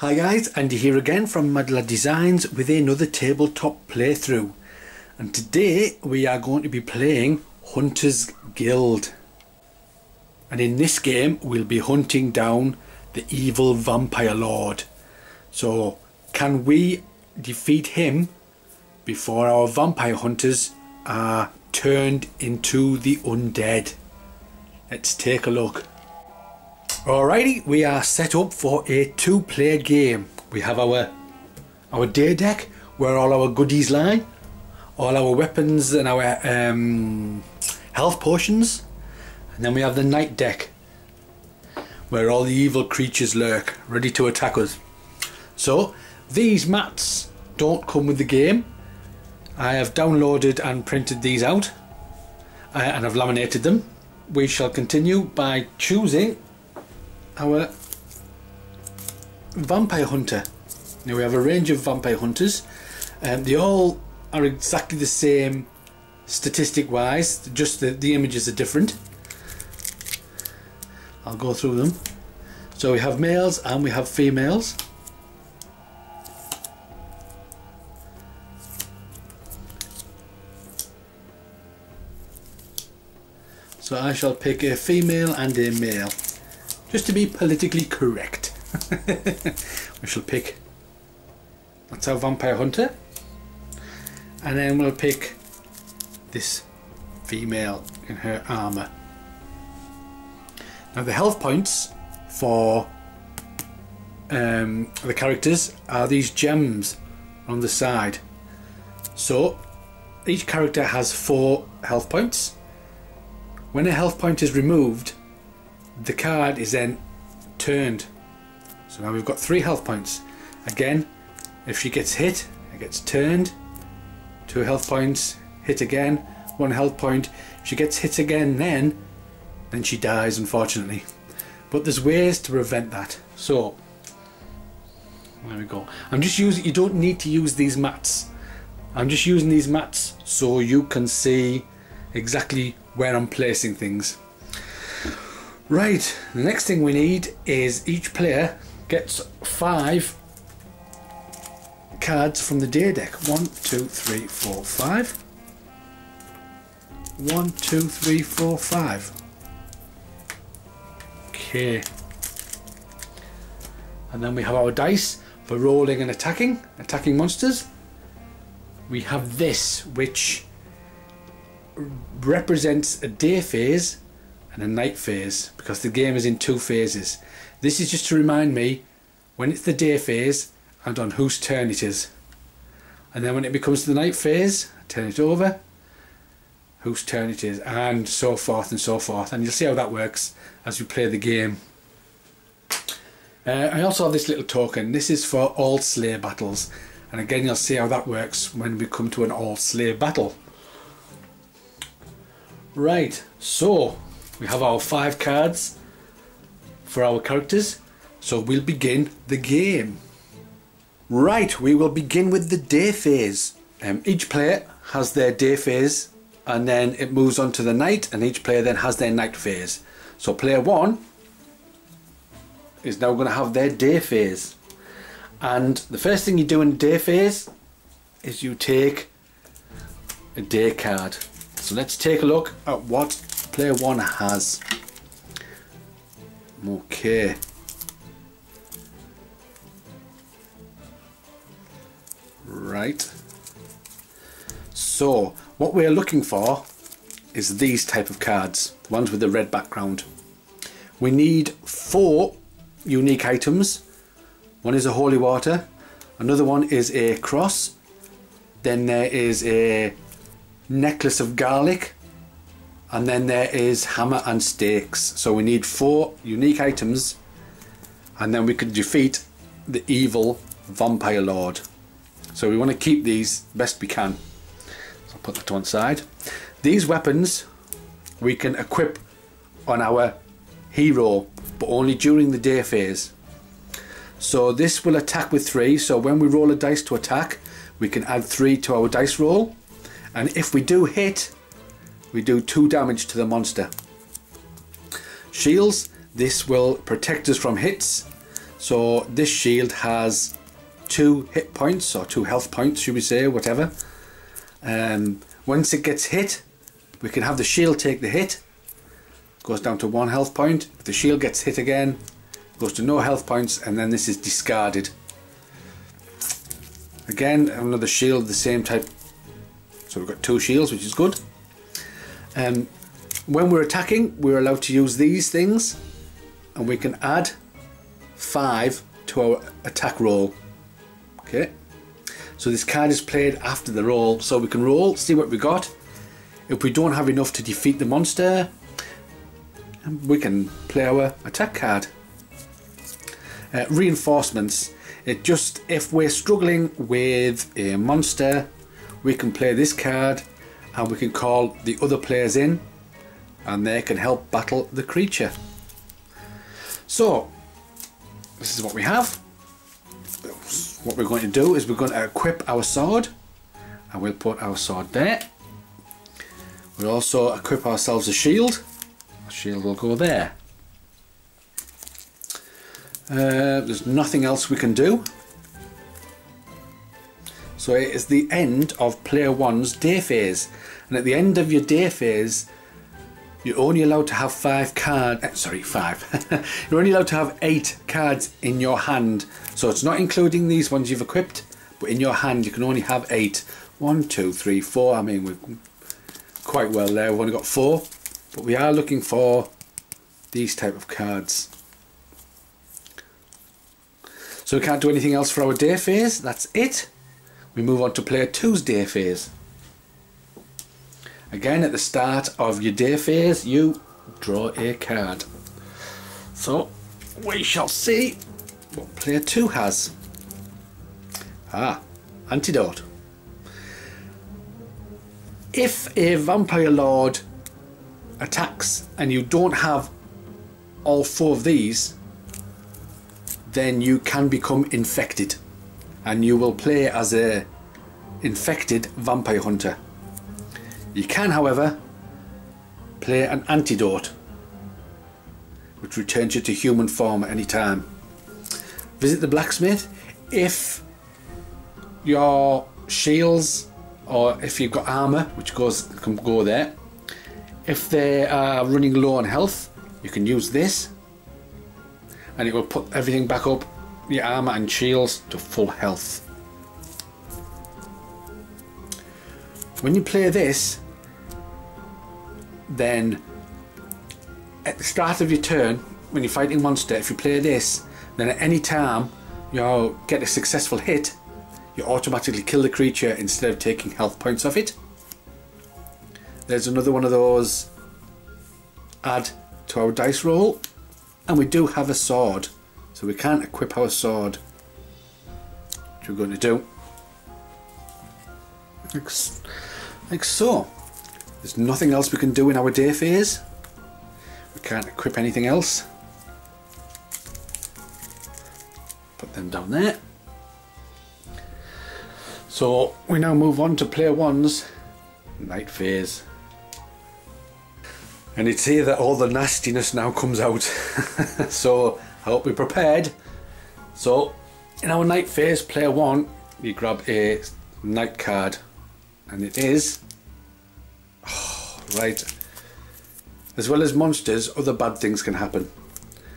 Hi guys, Andy here again from Modular Designs with another tabletop playthrough, and today we are going to be playing Hunter's Guild, and in this game we'll be hunting down the evil vampire lord. So can we defeat him before our vampire hunters are turned into the undead? Let's take a look. Alrighty, we are set up for a two-player game. We have our day deck where all our goodies lie, all our weapons and our health potions, and then we have the night deck where all the evil creatures lurk, ready to attack us. So these mats don't come with the game. I have downloaded and printed these out and I've laminated them. We shall continue by choosing our vampire hunter. Now we have a range of vampire hunters, and they all are exactly the same statistic wise, just the images are different. I'll go through them. So we have males and we have females. So I shall pick a female and a male, just to be politically correct. We shall pick, that's our vampire hunter, and then we'll pick this female in her armour. Now the health points for the characters are these gems on the side. So each character has 4 health points. When a health point is removed, the card is then turned. So now we've got 3 health points. Again, if she gets hit, it gets turned. 2 health points, hit again, 1 health point. If she gets hit again, then she dies, unfortunately. But there's ways to prevent that. So there we go. I'm just using, you don't need to use these mats. I'm just using these mats so you can see exactly where I'm placing things. Right, the next thing we need is each player gets 5 cards from the day deck. 1, 2, 3, 4, 5. 1, 2, 3, 4, 5. Okay. And then we have our dice for rolling and attacking monsters. We have this, which represents a day phase and a night phase, because the game is in 2 phases. This is just to remind me when it's the day phase and on whose turn it is, and then when it becomes the night phase, turn it over, whose turn it is, and so forth and so forth. And you'll see how that works as we play the game. I also have this little token. This is for all slay battles, and again you'll see how that works when we come to an all slay battle. Right, so we have our 5 cards for our characters, so we'll begin the game. Right, we will begin with the day phase. Each player has their day phase, and then it moves on to the night, and each player then has their night phase. So player 1 is now going to have their day phase, and the first thing you do in day phase is you take a day card. So let's take a look at what player 1 has. Okay. Right. So what we're looking for is these type of cards, the ones with the red background. We need 4 unique items. One is a holy water, another one is a cross, then there is a necklace of garlic, and then there is hammer and stakes. So we need 4 unique items, and then we can defeat the evil vampire lord. So we want to keep these best we can. So I'll put that to one side. These weapons we can equip on our hero, but only during the day phase. So this will attack with 3, so when we roll a dice to attack, we can add 3 to our dice roll. And if we do hit, we do 2 damage to the monster. Shields, this will protect us from hits. So this shield has 2 hit points, or 2 health points should we say, whatever. Once it gets hit, we can have the shield take the hit, goes down to 1 health point. If the shield gets hit again, goes to no health points, and then this is discarded. Again, another shield the same type, so we've got 2 shields, which is good. When we're attacking, we're allowed to use these things, and we can add 5 to our attack roll. Okay, so this card is played after the roll, so we can roll, see what we got. If we don't have enough to defeat the monster, we can play our attack card. Reinforcements. If we're struggling with a monster, we can play this card and we can call the other players in and they can help battle the creature. So this is what we have. What we're going to do is we're going to equip our sword, and we'll put our sword there. We'll also equip ourselves a shield. The shield will go there. There's nothing else we can do. So it is the end of player 1's day phase, and at the end of your day phase you're only allowed to have 5 cards, sorry 5, you're only allowed to have 8 cards in your hand, so it's not including these ones you've equipped, but in your hand you can only have 8. 1, 2, 3, 4, I mean we're quite well there, we've only got 4, but we are looking for these type of cards. So we can't do anything else for our day phase, that's it. We move on to player 2's day phase. Again, at the start of your day phase, you draw a card. So we shall see what player 2 has. Antidote. If a vampire lord attacks and you don't have all 4 of these, then you can become infected and you will play as a infected vampire hunter. You can, however, play an antidote, which returns you to human form at any time. Visit the blacksmith. If your shields, or if you've got armour, which can go there, if they are running low on health, you can use this, and it will put everything back up, your armour and shields, to full health. When you play this, then at the start of your turn, when you're fighting a monster, if you play this, then at any time you get a successful hit, you automatically kill the creature instead of taking health points off it. There's another one of those add to our dice roll, and we do have a sword, so we can't equip our sword, which we're going to do like so. There's nothing else we can do in our day phase. We can't equip anything else. Put them down there. So we now move on to player 1's night phase. And it's here that all the nastiness now comes out. So I hope we're prepared. So in our night phase, player 1, you grab a night card, and it is right. As well as monsters, other bad things can happen.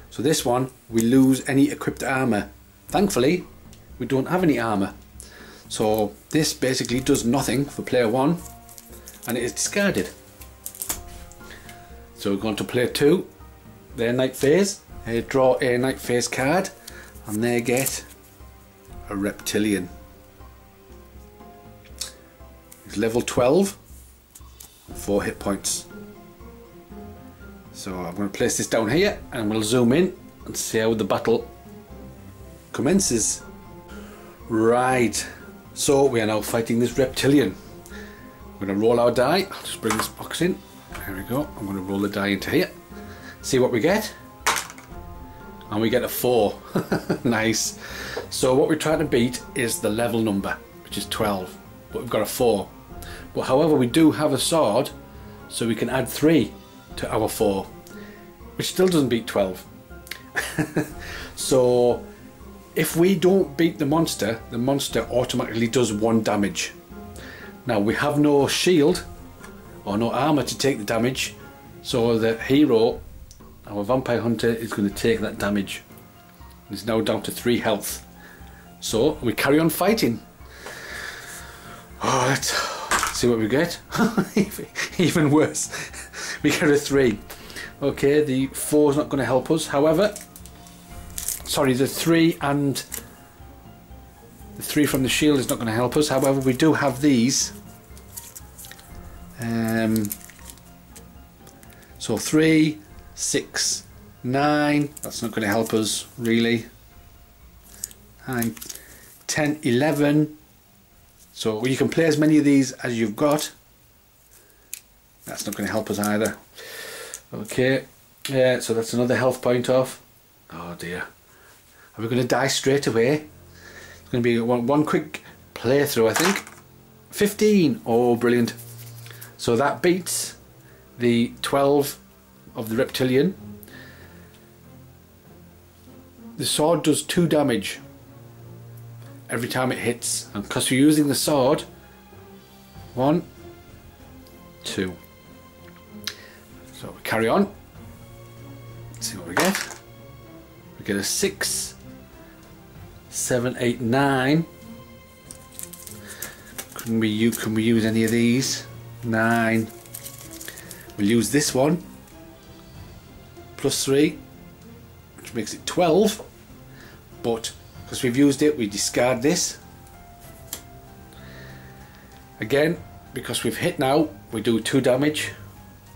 So this one, we lose any equipped armour. Thankfully, we don't have any armour. So this basically does nothing for player 1, and it is discarded. So we're going to player 2, their night phase. They draw a night phase card, and they get a reptilian. He's level 12, 4 hit points. So I'm going to place this down here, and we'll zoom in and see how the battle commences. Right, so we are now fighting this reptilian. We're going to roll our die. I'll just bring this box in. There we go. I'm going to roll the die into here. See what we get. And we get a 4. Nice. So what we're trying to beat is the level number, which is 12. But we've got a 4. But however, we do have a sword, so we can add 3 to our 4, which still doesn't beat 12. So if we don't beat the monster automatically does 1 damage. Now we have no shield or no armor to take the damage, so the hero, our vampire hunter, is going to take that damage. He's now down to 3 health. So we carry on fighting. Oh, let's see what we get. Even worse. We get a 3. Okay, the 4 is not going to help us. However, sorry, the 3 and the 3 from the shield is not going to help us. However, we do have these. So 3, 6, 9. That's not going to help us really. 9, 10, 11. So you can play as many of these as you've got. That's not going to help us either. Okay, yeah, so that's another health point off. Oh dear. Are we going to die straight away? It's going to be one quick playthrough, I think. 15. Oh, brilliant. So that beats the 12 of the reptilian. The sword does 2 damage every time it hits, and because we're using the sword, 1, 2. So we carry on. Let's see what we get. We get a 6, 7, 8, 9. Can we use any of these? 9. We'll use this one. +3, which makes it 12. But because we've used it, we discard this. Again, because we've hit now, we do 2 damage.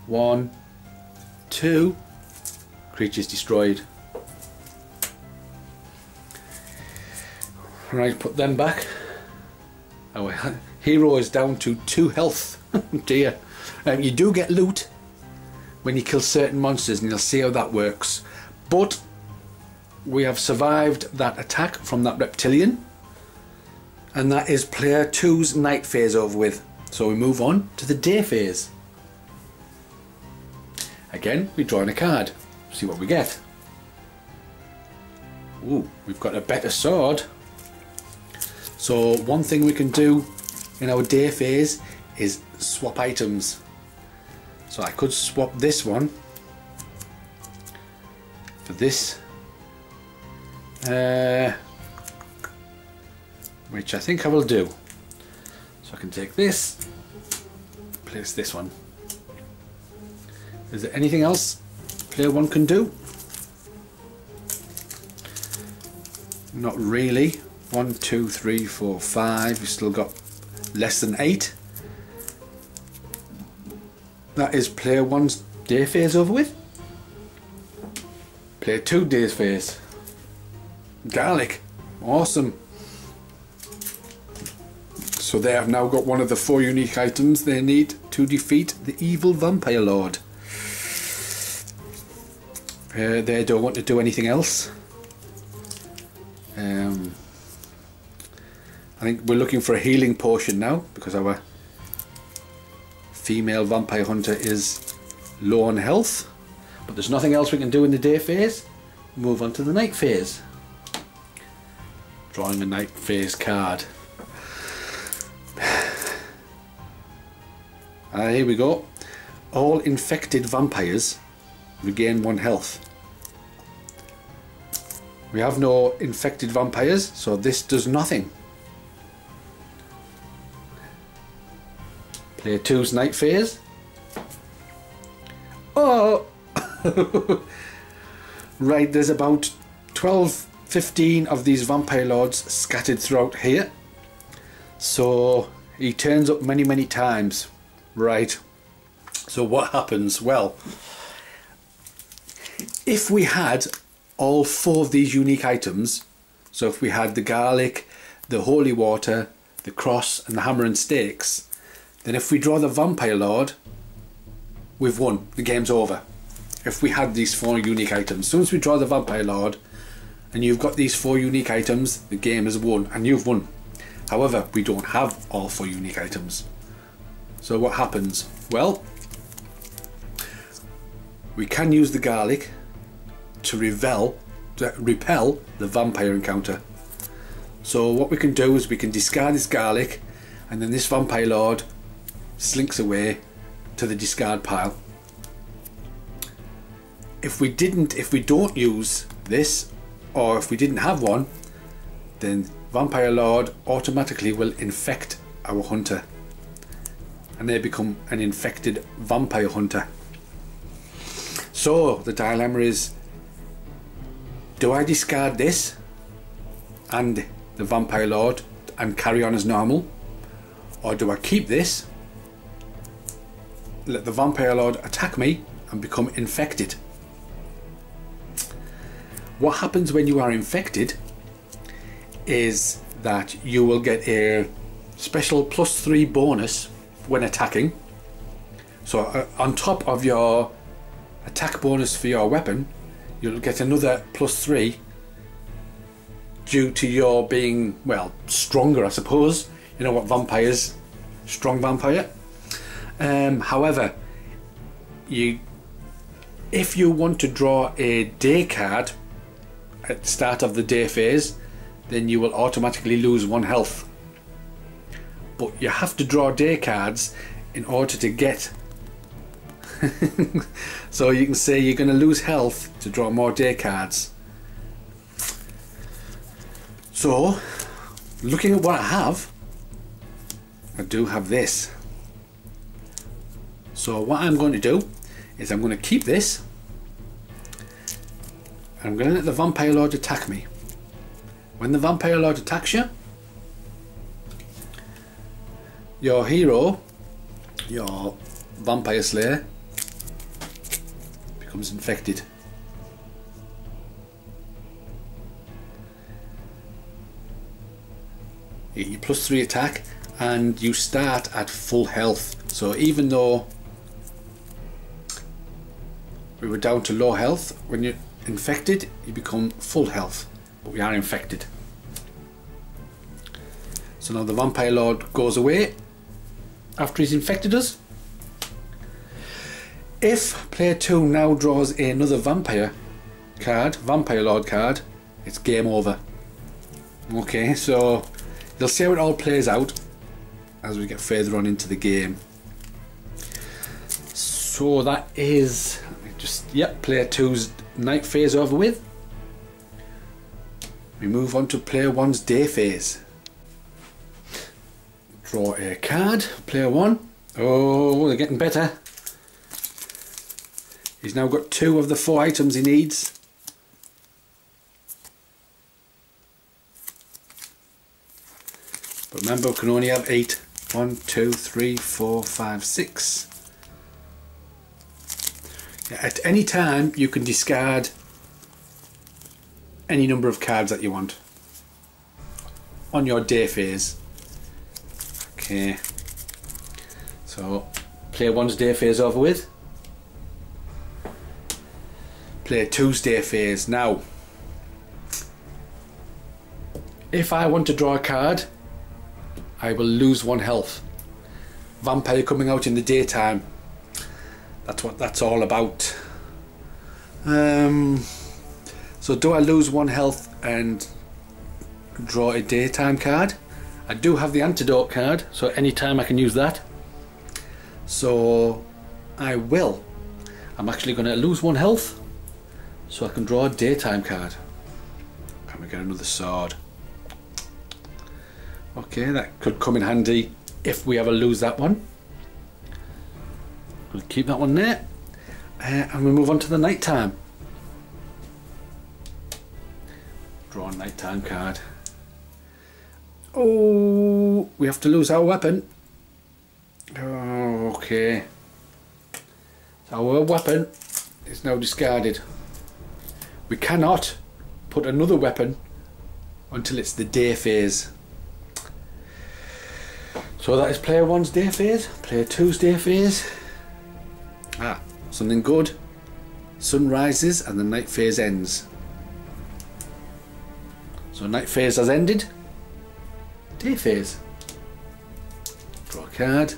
1, 2. Creature's destroyed. Right, put them back. Our hero is down to 2 health. Dear. You do get loot when you kill certain monsters, and you'll see how that works. But we have survived that attack from that reptilian, and that is player 2's night phase over with. So we move on to the day phase. Again, we draw in a card. See what we get. Ooh, we've got a better sword. So one thing we can do in our day phase is swap items. So I could swap this one for this, which I think I will do. So I can take this, place this one. Is there anything else player 1 can do? Not really. 1, 2, 3, 4, 5. We've still got less than 8. That is player 1's day phase over with. Player 2 day phase. Garlic. Awesome. So they have now got one of the 4 unique items they need to defeat the evil vampire lord. They don't want to do anything else. I think we're looking for a healing potion now, because our female vampire hunter is low on health. But there's nothing else we can do in the day phase. Move on to the night phase. Drawing a night phase card. Here we go. All infected vampires regain 1 health. We have no infected vampires, so this does nothing. Player 2's night phase. Oh! Right, there's about 12, 15 of these vampire lords scattered throughout here. So he turns up many, many times. Right. So what happens? Well, if we had all 4 of these unique items, so if we had the garlic, the holy water, the cross and the hammer and stakes, then if we draw the vampire lord, we've won. The game's over. If we had these 4 unique items, as soon as we draw the vampire lord and you've got these 4 unique items, the game is won and you've won. However, we don't have all 4 unique items. So what happens? Well, we can use the garlic to revel repel the vampire encounter. So what we can do is we can discard this garlic, and then this vampire lord slinks away to the discard pile. If we don't use this, or if we didn't have one, then vampire lord automatically will infect our hunter, and they become an infected vampire hunter. So the dilemma is, do I discard this and the vampire lord and carry on as normal, or do I keep this, let the vampire lord attack me and become infected? What happens when you are infected is that you will get a special +3 bonus when attacking. So on top of your attack bonus for your weapon, you'll get another +3 due to your being, well, stronger, I suppose. You know what vampires, strong vampire. However, if you want to draw a day card at the start of the day phase, then you will automatically lose 1 health. But you have to draw day cards in order to get so you can say you're going to lose health to draw more day cards. So looking at what I do have this. So what I'm going to do is I'm going to keep this, and I'm going to let the vampire lord attack me. When the vampire lord attacks you, your hero, your vampire slayer, becomes infected. You get your +3 attack, and you start at full health. So even though we were down to low health, when you're infected you become full health, but we are infected. So now the vampire lord goes away after he's infected us. If player 2 now draws another vampire lord card, it's game over. Okay, so you'll see how it all plays out as we get further on into the game. So that is player 2's night phase over with. We move on to player 1's day phase. Draw a card, player 1. Oh, they're getting better. He's now got 2 of the 4 items he needs. But remember, we can only have 8. 1, 2, 3, 4, 5, 6. At any time you can discard any number of cards that you want on your day phase. Okay, so player 1's day phase over with. Player 2's day phase. Now, if I want to draw a card, I will lose 1 health. Vampire coming out in the daytime. That's what that's all about. So do I lose 1 health and draw a daytime card? I do have the antidote card, so anytime I can use that. So I will. I'm actually going to lose 1 health so I can draw a daytime card. Can we get another sword? Okay, that could come in handy if we ever lose that one. We'll keep that one there, and we move on to the nighttime. Draw a nighttime card. Oh, we have to lose our weapon. Oh, okay. So our weapon is now discarded. We cannot put another weapon until it's the day phase. So that is player 1's day phase, player 2's day phase. Something good. Sun rises and the night phase ends. So night phase has ended. Day phase. Draw a card.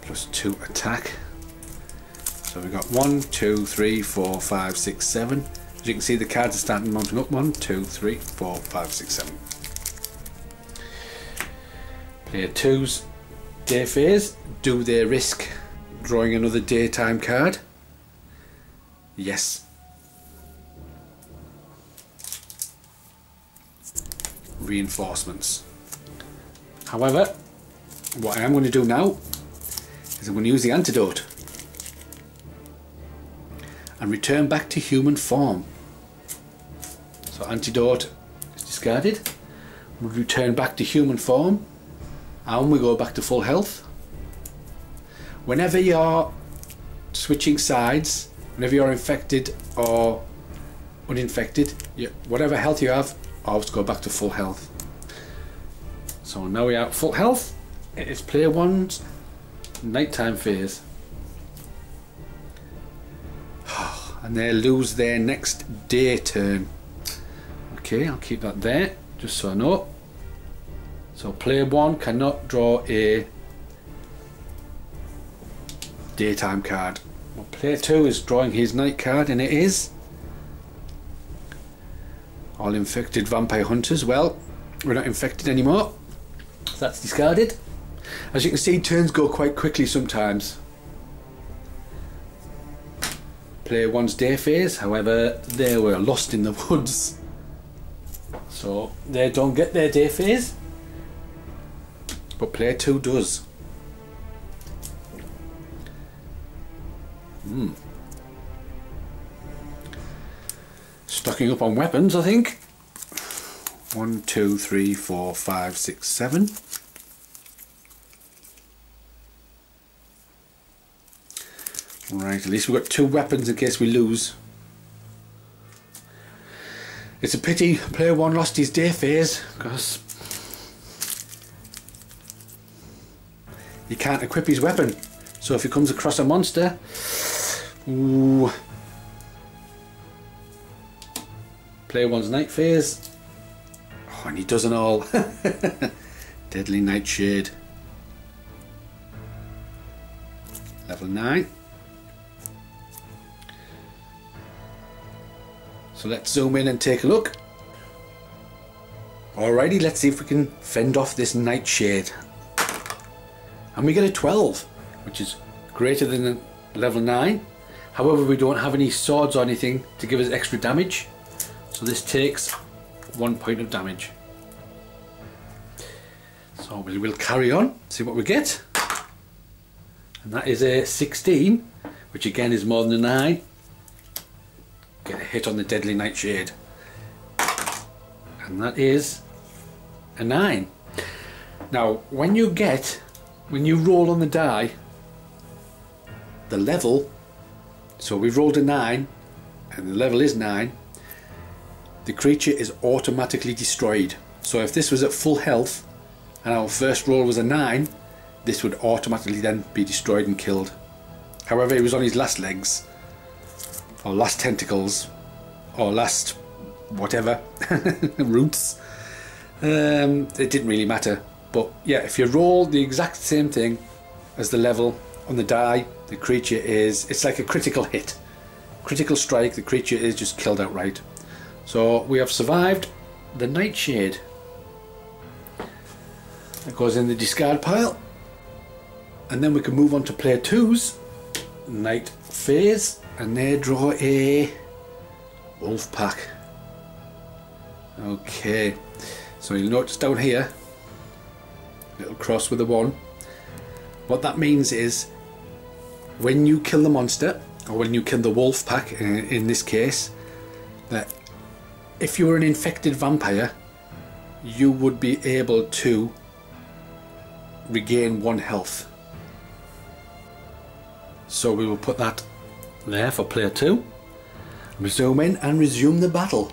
+2 attack. So we've got 1, 2, 3, 4, 5, 6, 7. As you can see, the cards are starting mounting up. 1, 2, 3, 4, 5, 6, 7. Player 2's day phase. Do they risk drawing another daytime card? Yes. Reinforcements. However, what I am going to do now is I'm going to use the antidote and return back to human form. So antidote is discarded. We'll return back to human form and we go back to full health. Whenever you're switching sides, whenever you're infected or uninfected, whatever health you have, always go back to full health. So now we are at full health. It is player 1's nighttime phase. And they lose their next day turn. Okay, I'll keep that there, just so I know. So player 1 cannot draw a daytime card. Well, player 2 is drawing his night card, and it is all infected vampire hunters. Well, we're not infected anymore, so that's discarded. As you can see, turns go quite quickly sometimes. Player 1's day phase, however, they were lost in the woods, so they don't get their day phase, but player 2 does. Stocking up on weapons, I think. 1, 2, 3, 4, 5, 6, 7. Right, at least we've got 2 weapons in case we lose. It's a pity player 1 lost his day phase, because he can't equip his weapon. So if he comes across a monster, ooh. Player 1's night phase. Oh, and he does it all. Deadly Nightshade. Level 9. So let's zoom in and take a look. Alrighty, let's see if we can fend off this Nightshade. And we get a 12, which is greater than level 9. However, we don't have any swords or anything to give us extra damage. So this takes 1 point of damage. So we'll carry on, see what we get. And that is a 16, which again is more than a 9. Get a hit on the Deadly Nightshade. And that is a 9. Now, when you roll on the die, the level, so we've rolled a 9, and the level is 9, the creature is automatically destroyed. So if this was at full health and our first roll was a 9, this would automatically then be destroyed and killed. However, it was on his last legs, or last tentacles, or last whatever, roots. It didn't really matter. But yeah, if you roll the exact same thing as the level on the die, the creature it's like a critical hit. Critical strike, the creature is just killed outright. So we have survived the Nightshade. That goes in the discard pile. And then we can move on to player 2's night phase, and they draw a wolf pack. Okay, so you'll notice down here, little cross with a 1. What that means is when you kill the monster, or when you kill the wolf pack in this case, that if you were an infected vampire, you would be able to regain 1 health. So we will put that there for player 2. Zoom in and resume the battle.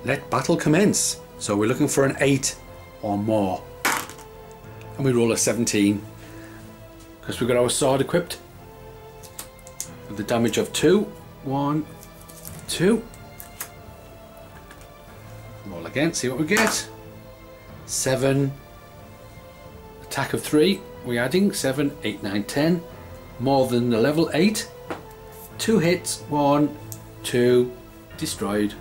Let battle commence. So we're looking for an 8 or more. And we roll a 17. Because we've got our sword equipped. With the damage of 2. 1, 2. Roll again, see what we get. 7. Attack of 3. We're adding 7, 8, 9, 10. More than the level 8. 2 hits. 1, 2, destroyed.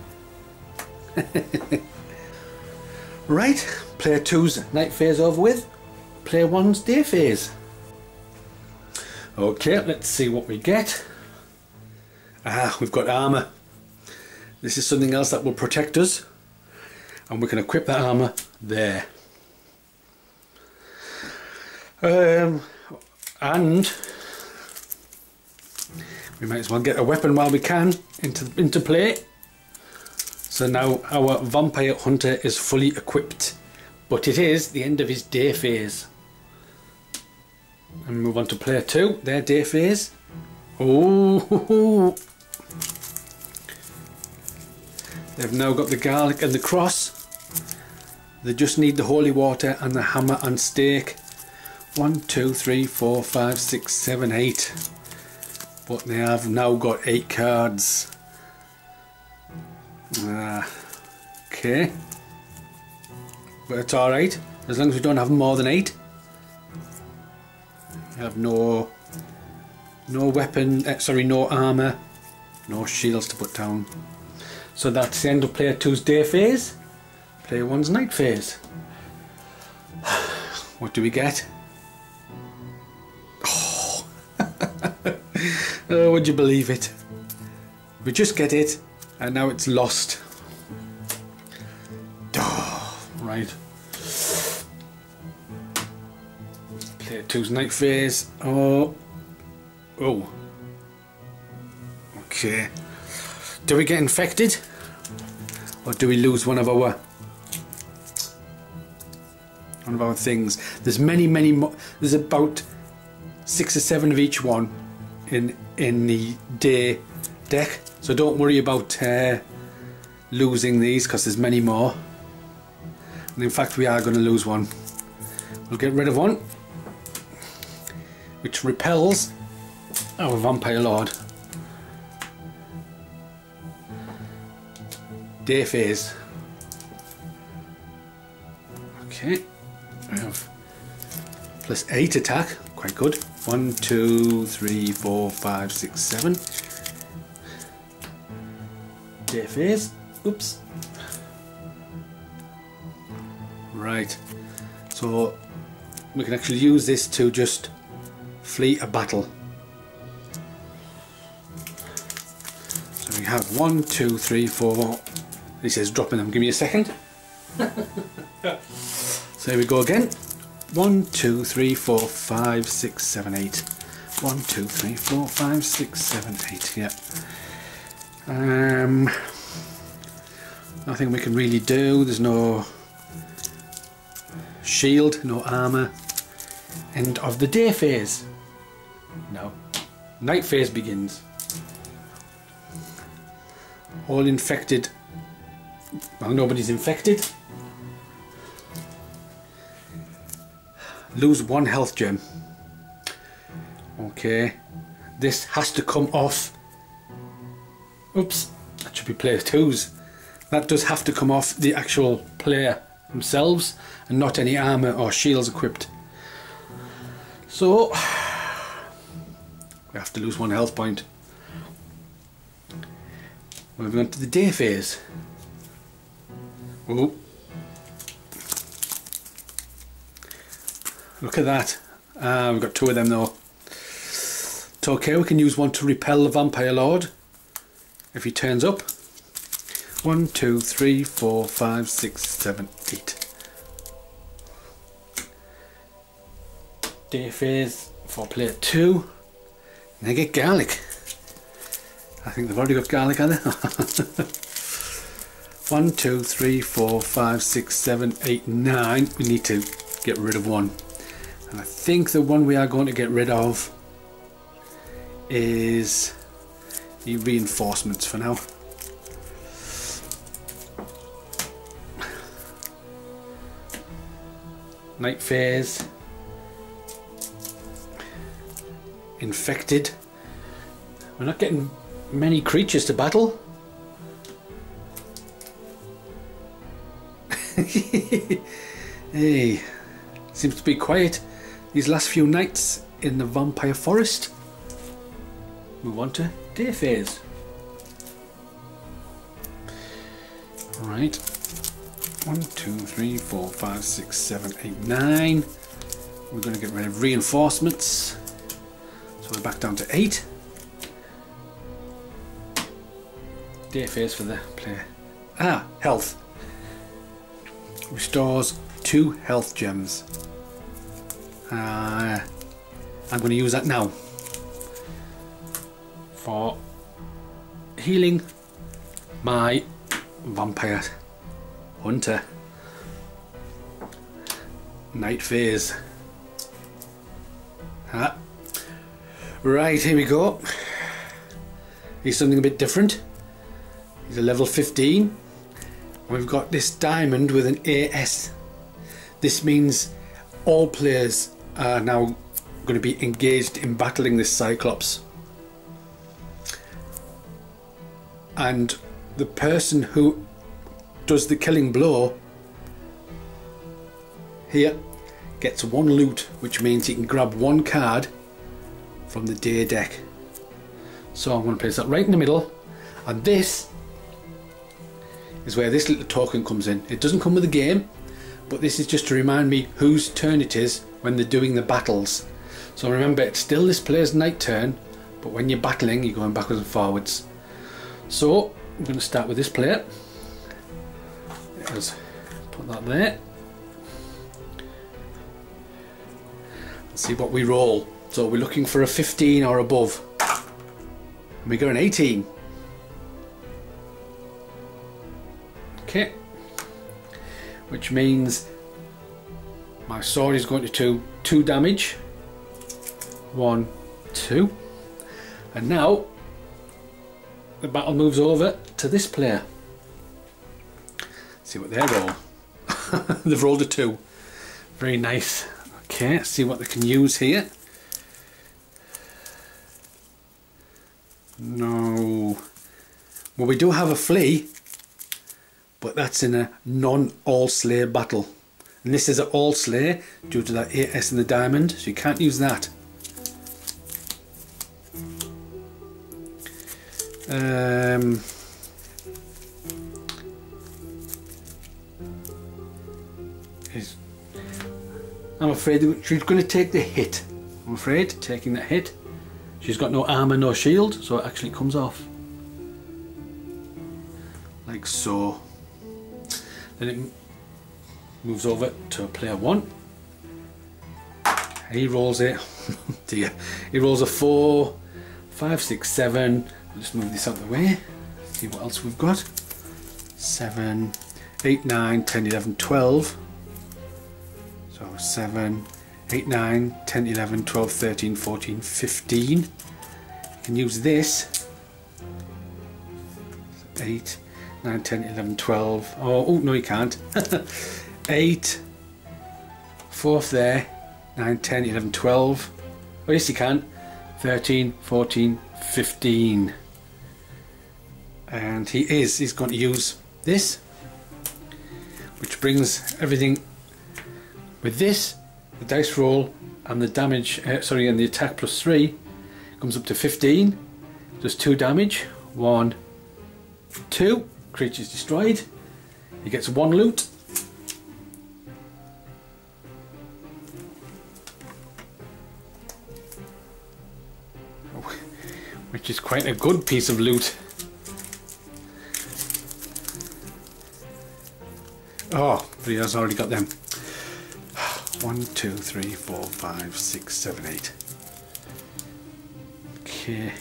Right, player 2's night phase over with. Player 1's day phase. Okay, let's see what we get. We've got armour. This is something else that will protect us, and we can equip that armour there. And we might as well get a weapon while we can into play. So now our vampire hunter is fully equipped, but it is the end of his day phase. And move on to player 2, their day phase. Oh, they've now got the garlic and the cross. They just need the holy water and the hammer and stake. 1, 2, 3, 4, 5, 6, 7, 8. But they have now got 8 cards. Okay. But it's alright, as long as we don't have more than 8. We have no weapon, no armour, no shields to put down. So that's the end of player 2's day phase. Player 1's night phase. What do we get? Oh, oh, would you believe it? We just get it, and now it's lost. Oh, right. Player 2's night phase. Oh. Okay. Do we get infected? Or do we lose one of our things? There's many more. There's about 6 or 7 of each one in the day deck. So don't worry about losing these, because there's many more. And in fact we are going to lose one. We'll get rid of one, which repels our vampire lord. Day phase. Okay, we have +8 attack, quite good. 1, 2, 3, 4, 5, 6, 7. Day phase. Oops. Right, so we can actually use this to just flee a battle. So we have 1, 2, 3, 4. He says dropping them. Give me a second. So here we go again. 1, 2, 3, 4, 5, 6, 7, 8. 1, 2, 3, 4, 5, 6, 7, 8. Yeah. Nothing we can really do. There's no shield, no armour. End of the day phase. No. Night phase begins. All infected. Well, nobody's infected. Lose 1 health gem. Okay. This has to come off. Oops. That should be player 2's. That does have to come off the actual player themselves, and not any armour or shields equipped. So we have to lose 1 health point. Moving on to the day phase. Oh, look at that. We've got 2 of them though. It's okay, we can use one to repel the vampire lord if he turns up. 1, 2, 3, 4, 5, 6, 7, 8. Day phase for player 2. And they get garlic. I think they've already got garlic on there. 1, 2, 3, 4, 5, 6, 7, 8, 9. We need to get rid of one. And I think the one we are going to get rid of is the reinforcements for now. Night phase. Infected. We're not getting many creatures to battle. Hey, seems to be quiet these last few nights in the vampire forest. Move on to day phase. Right. 1, 2, 3, 4, 5, 6, 7, 8, 9. We're going to get rid of reinforcements. So we're back down to 8. Day phase for the player. Ah, health. Restores 2 health gems. I'm going to use that now for healing my vampire hunter. Night phase. Right, here we go. He's something a bit different. He's a level 15. We've got this diamond with an AS. This means all players are now going to be engaged in battling this Cyclops. And the person who does the killing blow here gets 1 loot, which means he can grab 1 card from the day deck. So I'm going to place that right in the middle, and this is where this little token comes in. It doesn't come with the game, but this is just to remind me whose turn it is when they're doing the battles. So remember, it's still this player's night turn, but when you're battling, you're going backwards and forwards. So I'm going to start with this player. Let's put that there. Let's see what we roll. So we're looking for a 15 or above. And we got an 18. Okay. Which means my sword is going to do 2 damage. 1, 2. And now the battle moves over to this player. See what they roll. They've rolled a 2. Very nice. Okay, see what they can use here. No. Well, we do have a flea, but that's in a non-all-slay battle. And this is an all-slay due to that AS and the diamond, so you can't use that. I'm afraid she's going to take the hit. I'm afraid, taking that hit. She's got no armour, no shield, so it actually comes off. Like so. Then it moves over to player 1. He rolls it. Dear. He rolls a 4, 5, 6, 7. I'll just move this out of the way. See what else we've got. 7, 8, 9, 10, 11, 12. So 7, 8, 9, 10, 11, 12, 13, 14, 15. You can use this. 8, 9, 10, 11, 12. Oh no, you can't. 8, 4th there. 9, 10, 11, 12. Oh yes, you can. 13, 14, 15. And he's going to use this, which brings everything with this, the dice roll and the damage, and the attack plus 3 comes up to 15. Does 2 damage. 1, 2. Creature's destroyed. He gets 1 loot. Which is quite a good piece of loot. Oh, but he has already got them. 1, 2, 3, 4, 5, 6, 7, 8. Okay.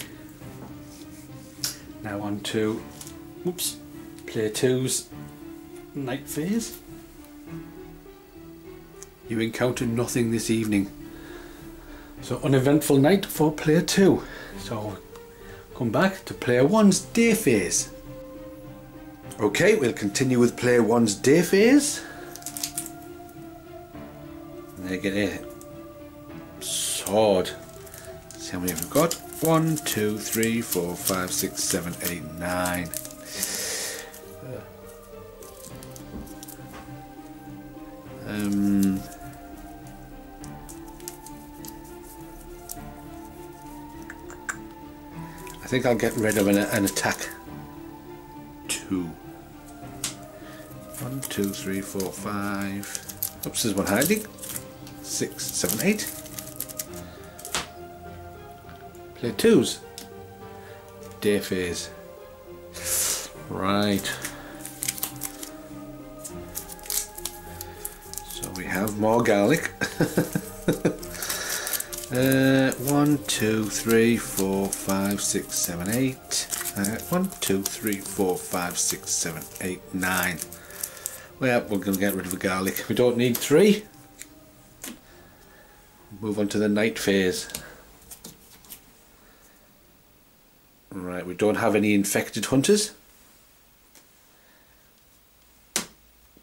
Now on to, player 2's night phase. You encounter nothing this evening. So uneventful night for player 2. So come back to player 1's day phase. Okay, we'll continue with player 1's day phase. And they get a sword. Let's see how many we've got. 1, 2, 3, 4, 5, 6, 7, 8, 9. I think I'll get rid of an attack 2. 1, 2, 3, 4, 5. Oops, there's one hiding. 6, 7, 8. Play twos. Day phase. Right. So we have more garlic. 1, 2, 3, 4, 5, 6, 7, 8. 1, 2, 3, 4, 5, 6, 7, 8, 9. Well, we're going to get rid of the garlic. We don't need 3. Move on to the night phase. Right, we don't have any infected hunters.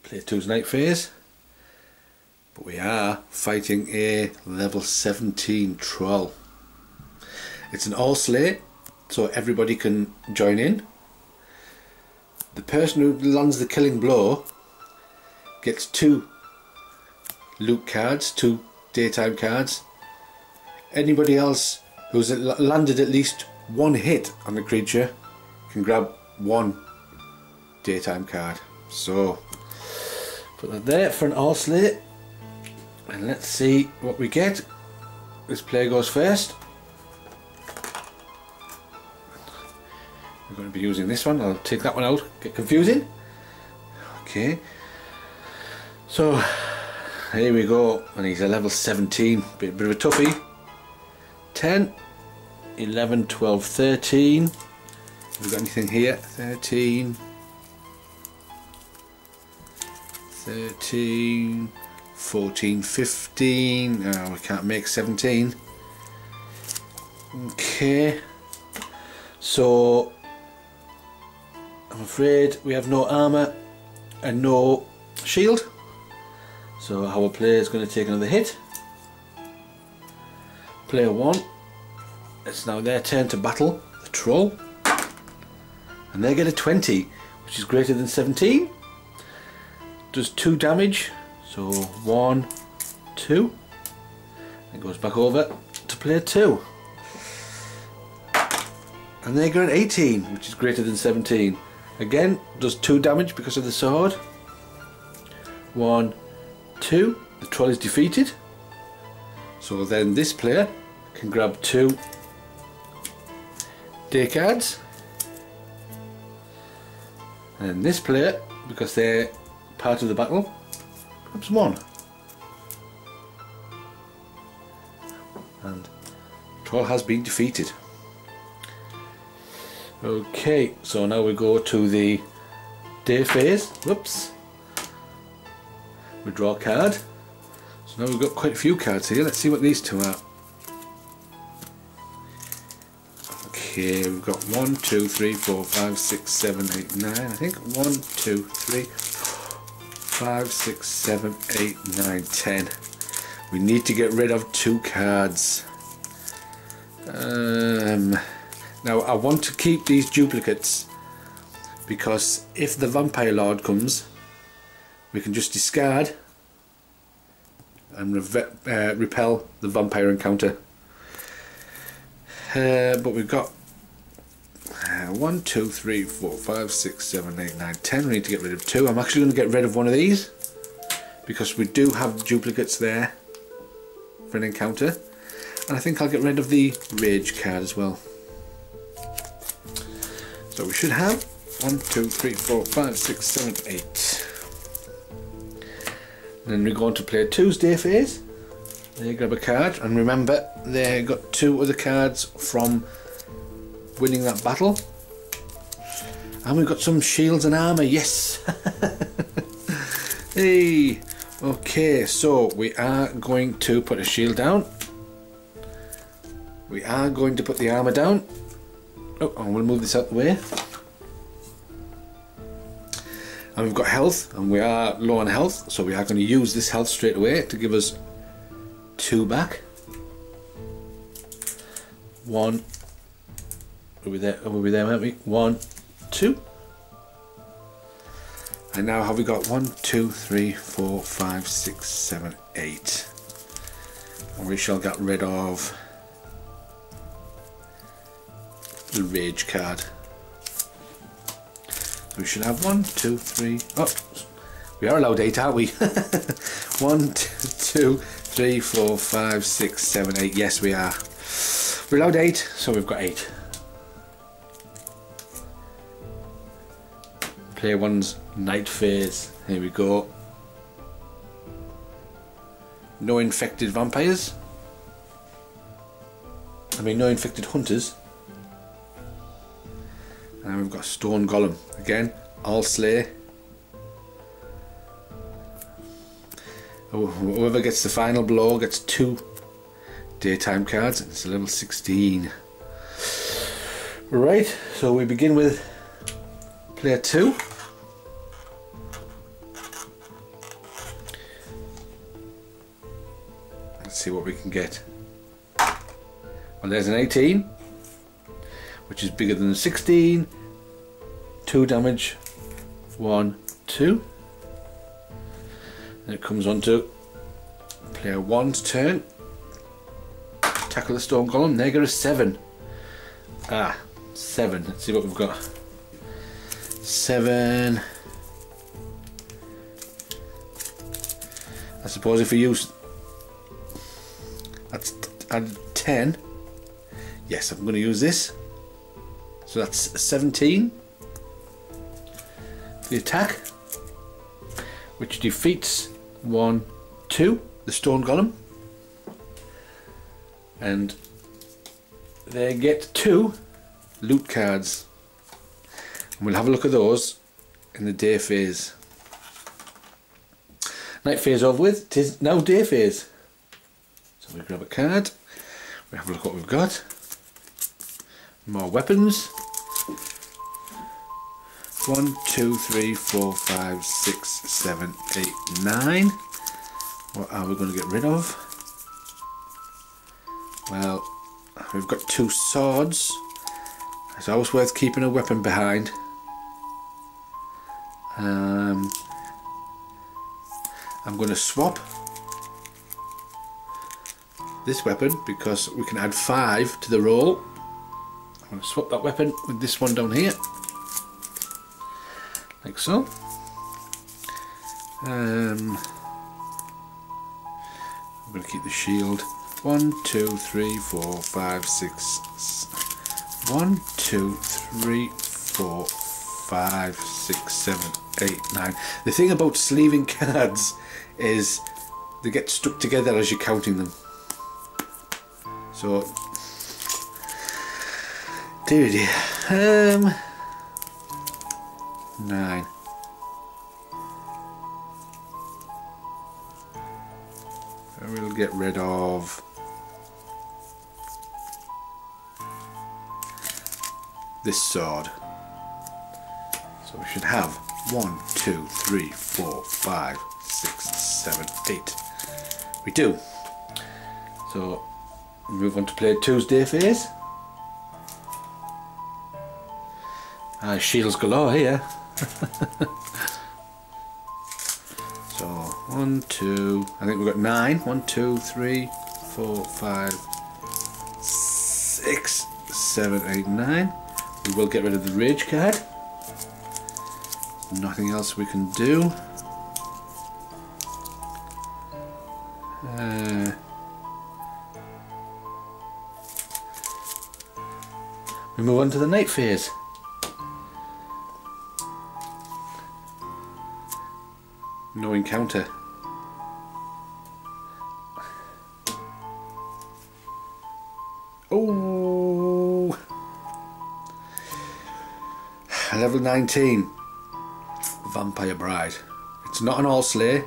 Play 2's night phase. But we are fighting a level 17 troll. It's an all slay, so everybody can join in. The person who lands the killing blow gets 2 loot cards, 2 daytime cards. Anybody else who's landed at least 1 hit on the creature can grab 1 daytime card. So put that there for an all slay. And let's see what we get. This player goes first. We're going to be using this one. I'll take that one out. Get confusing. Okay. So here we go. And he's a level 17. Bit of a toughie. 10, 11, 12, 13. Have we got anything here? 13. 13. 14, 15, oh, we can't make 17. Okay, so I'm afraid we have no armour and no shield, so our player is going to take another hit. Player 1, it's now their turn to battle the troll, and they get a 20, which is greater than 17. Does 2 damage. So 1, 2, and goes back over to player 2. And they got an 18, which is greater than 17. Again, does 2 damage because of the sword. 1, 2, the troll is defeated. So then this player can grab 2 day cards. And this player, because they're part of the battle, grabs 1. And troll has been defeated. Okay, so now we go to the day phase. Whoops. We draw a card. So now we've got quite a few cards here. Let's see what these 2 are. Okay, we've got 1, 2, 3, 4, 5, 6, 7, 8, 9. I think 1, 2, 3, 5, 6, 7, 8, 9, 10. We need to get rid of 2 cards. Now I want to keep these duplicates because if the vampire lord comes, we can just discard and repel the vampire encounter. But we've got 1, 2, 3, 4, 5, 6, 7, 8, 9, 10. We need to get rid of 2. I'm actually going to get rid of one of these because we do have duplicates there for an encounter, and I think I'll get rid of the rage card as well. So we should have 1, 2, 3, 4, 5, 6, 7, 8. And then we're going to play Tuesday phase. There, grab a card, and remember they got 2 other cards from winning that battle. And we've got some shields and armour, yes! Hey! Okay, so we are going to put a shield down. We are going to put the armour down. Oh, I'm going to move this out the way. And we've got health, and we are low on health, so we are going to use this health straight away to give us 2 back. 1. We'll be there, aren't we? 1, 2. And now have we got 1, 2, 3, 4, 5, 6, 7, 8. And we shall get rid of the rage card. So we should have 1, 2, 3. Oh, We are allowed 8, aren't we? 1, 2, 3, 4, 5, 6, 7, 8. Yes, we are. We're allowed 8, so we've got 8. Player 1's night phase. Here we go. No infected vampires. I mean, no infected hunters. And we've got stone golem. Again, all slay. Whoever gets the final blow gets 2 daytime cards. It's a level 16. Right, so we begin with player 2. Let's see what we can get. Well, there's an 18, which is bigger than the 16. 2 damage, 1, 2. And it comes on to player 1's turn. Tackle the stone golem. They get a 7. 7. Let's see what we've got. 7. I suppose if we use that's add 10. Yes, I'm going to use this. So that's 17. The attack, which defeats 1, 2, the stone golem, and they get 2 loot cards. And we'll have a look at those in the day phase. Night phase over with. 'Tis now day phase. So we grab a card. We have a look at what we've got. More weapons. 1, 2, 3, 4, 5, 6, 7, 8, 9. What are we going to get rid of? Well, we've got 2 swords. It's always worth keeping a weapon behind. I'm going to swap this weapon because we can add 5 to the roll. I'm going to swap that weapon with this one down here. Like so. I'm going to keep the shield. 1, 2, 3, 4, 5, 6. 1, 2, 3, 4, 5, 6, 7, 8, 9. The thing about sleeving cards is they get stuck together as you're counting them. So, dear. 9. I will get rid of this sword. So we should have 1, 2, 3, 4, 5, 6, 7, 8. We do. So we move on to player 2's day phase. Shields galore here. So 1, 2, I think we've got 9. 1, 2, 3, 4, 5, 6, 7, 8, 9. We will get rid of the rage card. Nothing else we can do. We move on to the night phase. No encounter. Oh, level 19. Vampire Bride. It's not an all slay,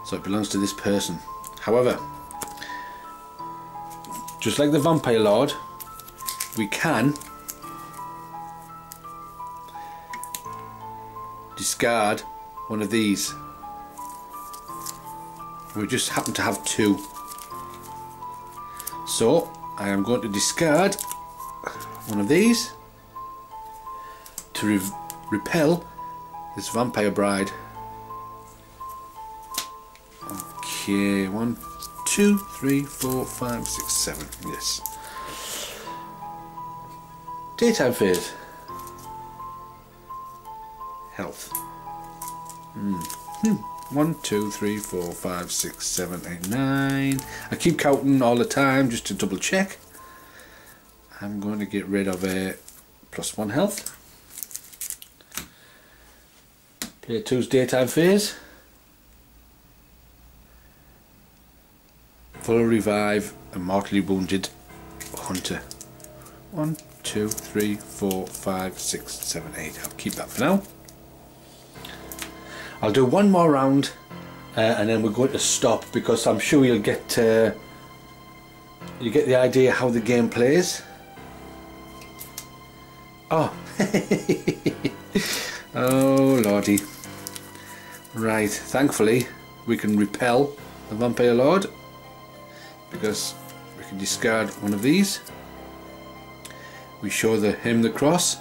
so it belongs to this person. However, just like the Vampire Lord, we can discard one of these. We just happen to have 2. So I am going to discard one of these to repel this Vampire Bride. Okay, 1, 2, 3, 4, 5, 6, 7. Yes. Daytime phase. Health. 1, 2, 3, 4, 5, 6, 7, 8, 9. I keep counting all the time just to double check. I'm going to get rid of a +1 health. Player 2's daytime phase. Full revive a mortally wounded hunter. 1, 2, 3, 4, 5, 6, 7, 8. I'll keep that for now. I'll do one more round and then we're going to stop, because I'm sure you'll get the idea how the game plays. Oh, oh lordy. Right, thankfully we can repel the Vampire Lord, because we can discard one of these. We show him the cross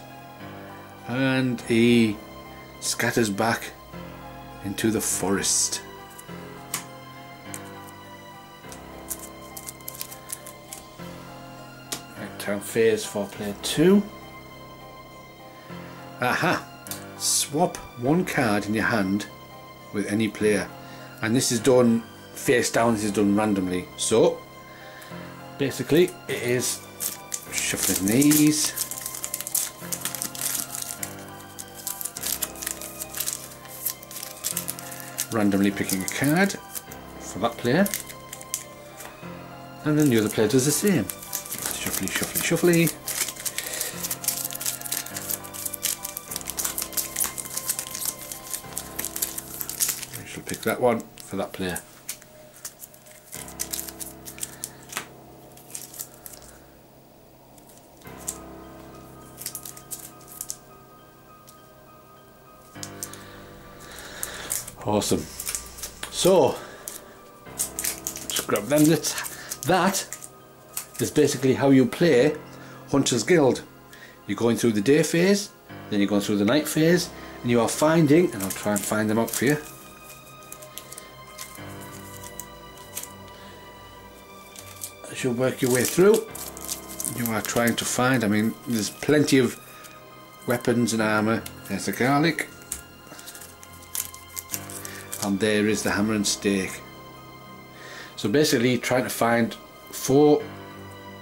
and he scatters back into the forest. Right, time phase for player 2. Aha! Swap one card in your hand with any player, and this is done face down. This is done randomly. So basically it is shuffling these, randomly picking a card for that player, and then the other player does the same. Shuffly, shuffly, shuffly. I shall pick that one for that player. Awesome. So just grab them. That is basically how you play Hunter's Guild. You're going through the day phase, then you're going through the night phase, and you are finding, and I'll try and find them out for you. As you work your way through, you are trying to find, I mean, there's plenty of weapons and armour. There's the garlic. And there is the hammer and stake. So basically trying to find 4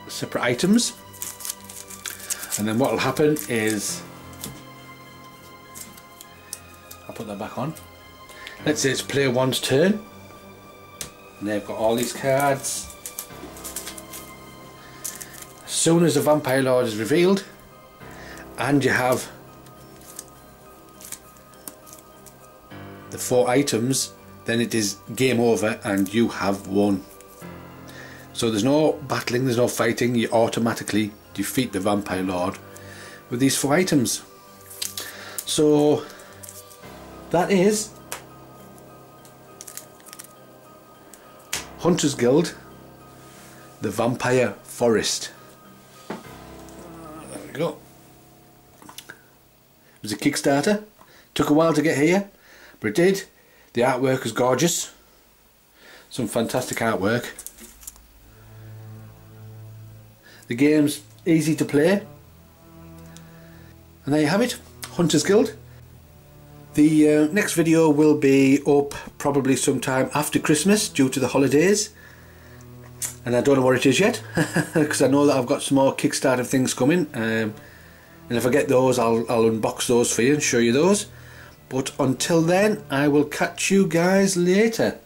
separate items, and then what will happen is, I'll put that back on. Let's say it's player 1's turn, and they've got all these cards. As soon as the Vampire Lord is revealed and you have the 4 items, then it is game over and you have won. So there's no battling, there's no fighting, you automatically defeat the Vampire Lord with these 4 items. So that is Hunter's Guild, the Vampire Forest. There we go. It was a Kickstarter, took a while to get here, but it did. The artwork is gorgeous, some fantastic artwork. The game's easy to play, and there you have it, Hunter's Guild. The next video will be up probably sometime after Christmas due to the holidays, and I don't know what it is yet because I know that I've got some more Kickstarter things coming, and if I get those I'll unbox those for you and show you those. But until then, I will catch you guys later.